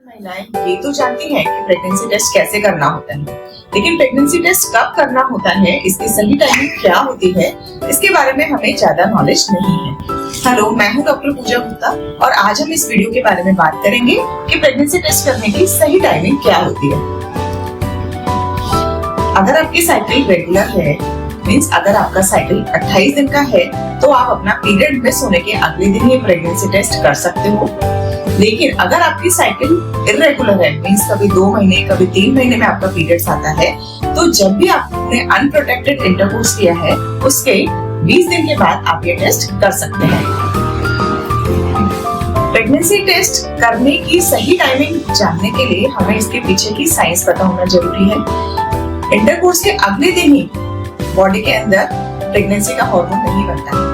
महिलाएं ये तो जानती हैं कि प्रेगनेंसी टेस्ट कैसे करना होता है, लेकिन प्रेगनेंसी टेस्ट कब करना होता है, इसकी सही टाइमिंग क्या होती है, इसके बारे में हमें ज्यादा नॉलेज नहीं है। हेलो, मैं हूं डॉक्टर पूजा गुप्ता और आज हम इस वीडियो के बारे में बात करेंगे कि प्रेगनेंसी टेस्ट करने की सही टाइमिंग क्या होती है। अगर आपकी साइकिल रेगुलर है, मीन्स अगर आपका साइकिल 28 दिन का है, तो आप अपना पीरियड मिस होने के अगले दिन ही प्रेगनेंसी टेस्ट कर सकते हो। लेकिन अगर आपकी साइकिल इरेगुलर है, मीन्स कभी 2 महीने कभी 3 महीने में आपका पीरियड्स आता है, तो जब भी आपने अनप्रोटेक्टेड इंटरकोर्स किया है उसके 20 दिन के बाद आप ये टेस्ट कर सकते हैं। प्रेगनेंसी टेस्ट करने की सही टाइमिंग जानने के लिए हमें इसके पीछे की साइंस पता होना जरूरी है। इंटरकोर्स के अगले दिन ही बॉडी के अंदर प्रेगनेंसी का हार्मोन नहीं बनता है।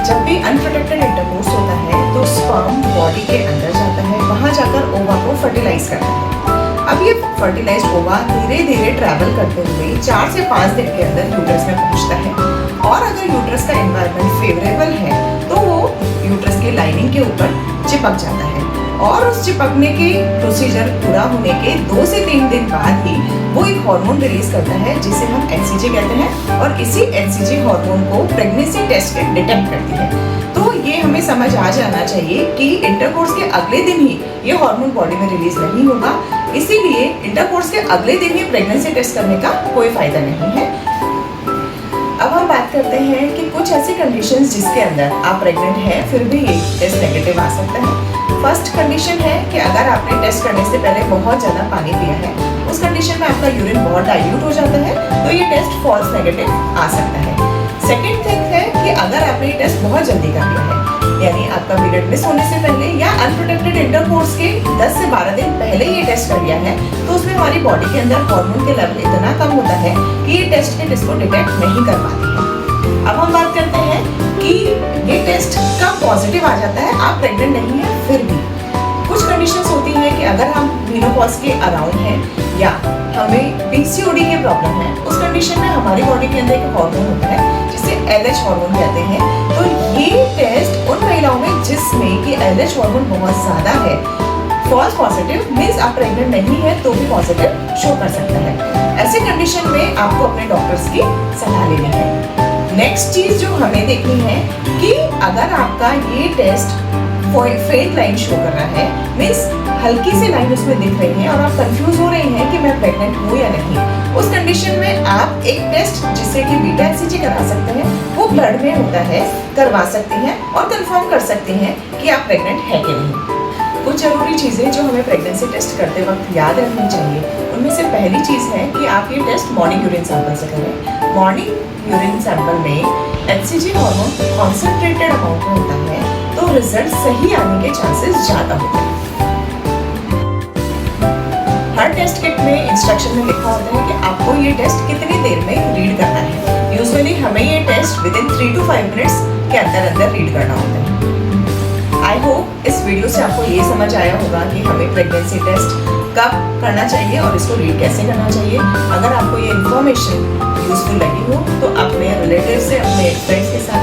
जब भी अनप्रोटेक्टेड इंटरकोर्स होता है तो स्पर्म बॉडी के अंदर जाता है, वहां जाकर ओवा को फर्टिलाइज करता है। अब ये फर्टिलाइज्ड ओवा धीरे धीरे ट्रैवल करते हुए 4 से 5 दिन के अंदर यूट्रस में पहुंचता है, और अगर यूट्रस का एनवायरनमेंट फेवरेबल है तो वो यूट्रस की लाइनिंग के ऊपर चिपक जाता है, और उस चिपकने के प्रोसीजर पूरा होने के 2 से 3 दिन बाद ही वो एक हार्मोन रिलीज करता है जिसे हम एनसीजी कहते हैं, और इसी एनसीजी हार्मोन को प्रेगनेंसी टेस्ट किट डिटेक्ट करती है। तो ये हमें समझ आ जाना चाहिए कि इंटरकोर्स के अगले दिन ही ये हार्मोन बॉडी में रिलीज नहीं होगा, इसीलिए इंटरकोर्स के अगले दिन ही प्रेगनेंसी टेस्ट करने का कोई फायदा नहीं है। अब हम बात करते हैं कि कुछ ऐसी कंडीशंस जिसके अंदर आप प्रेग्नेंट हैं फिर भी ये टेस्ट नेगेटिव आ सकता है। फर्स्ट कंडीशन है कि अगर आपने टेस्ट करने से पहले बहुत ज़्यादा पानी पिया है, उस कंडीशन में आपका यूरिन बहुत डाइल्यूट हो जाता है, तो ये टेस्ट फॉल्स नेगेटिव आ सकता है। सेकेंड थिंग है कि अगर आपने ये टेस्ट बहुत जल्दी कर लिया है, यानी आपका पीरियड मिस होने से पहले या अनप्रोटेक्टेड इंटरकोर्स के 10 से 12 दिन पहले ये टेस्ट कर लिया है, तो उसमें हमारी बॉडी के अंदर हार्मोन के लेवल इतना कम होता है कि ये टेस्ट किट इसको डिटेक्ट नहीं कर पाती है। अब हम बात करते हैं कि ये टेस्ट कब पॉजिटिव आ जाता है, आप प्रेग्नेंट नहीं है फिर भी। कुछ कंडीशंस होती हैं कि अगर हम मेनोपॉज के अराउंड हैं या हमें पीसीओडी की प्रॉब्लम है, उस कंडीशन में हमारी बॉडी के अंदर एक हार्मोन होता है जिसे एलएच हार्मोन कहते हैं। तो ये टेस्ट उन महिलाओं में जिसमें कि एलएच हार्मोन बहुत ज्यादा है, फॉल्स पॉजिटिव, मीन्स आप प्रेग्नेंट नहीं है तो भी पॉजिटिव शो कर सकता है। ऐसे कंडीशन में आपको अपने डॉक्टर्स की सलाह लेनी है। नेक्स्ट चीज जो हमें देखनी है कि अगर आपका ये टेस्ट फेड लाइन शो कर रहा है, मीन्स हल्की सी लाइन उसमें दिख रही है और आप कंफ्यूज हो रहे हैं कि मैं प्रेग्नेंट हूँ या नहीं, उस कंडीशन में आप एक टेस्ट जिससे कि बीटा एचसीजी करा सकते हैं, वो ब्लड में होता है, करवा सकती हैं और कंफर्म कर सकती हैं कि आप प्रेग्नेंट है कि नहीं। कुछ जरूरी चीज़ें जो हमें प्रेगनेंसी टेस्ट करते वक्त याद रखनी चाहिए, उनमें से पहली चीज़ है कि आप ये टेस्ट मॉर्निंग यूरिन सैंपल से करें। मॉर्निंग यूरिन सैंपल में एचसीजी हार्मोन कॉन्सेंट्रेटेड अमाउंट में होता है, तो रिजल्ट सही आने के चांसेस ज़्यादा होते हैं। हर टेस्ट किट में इंस्ट्रक्शन में लिखा होता है कि आपको ये टेस्ट कितनी देर में रीड करना है। यूजुअली हमें ये टेस्ट विदिन 3 to 5 मिनट्स के अंदर रीड करना होता है। आई होप इस वीडियो से आपको ये समझ आया होगा कि हमें प्रेगनेंसी टेस्ट कब करना चाहिए और इसको रीड कैसे करना चाहिए। अगर आपको ये इन्फॉर्मेशन यूजफुल लगी हो तो अपने रिलेटिव से, अपने फ्रेंड्स के साथ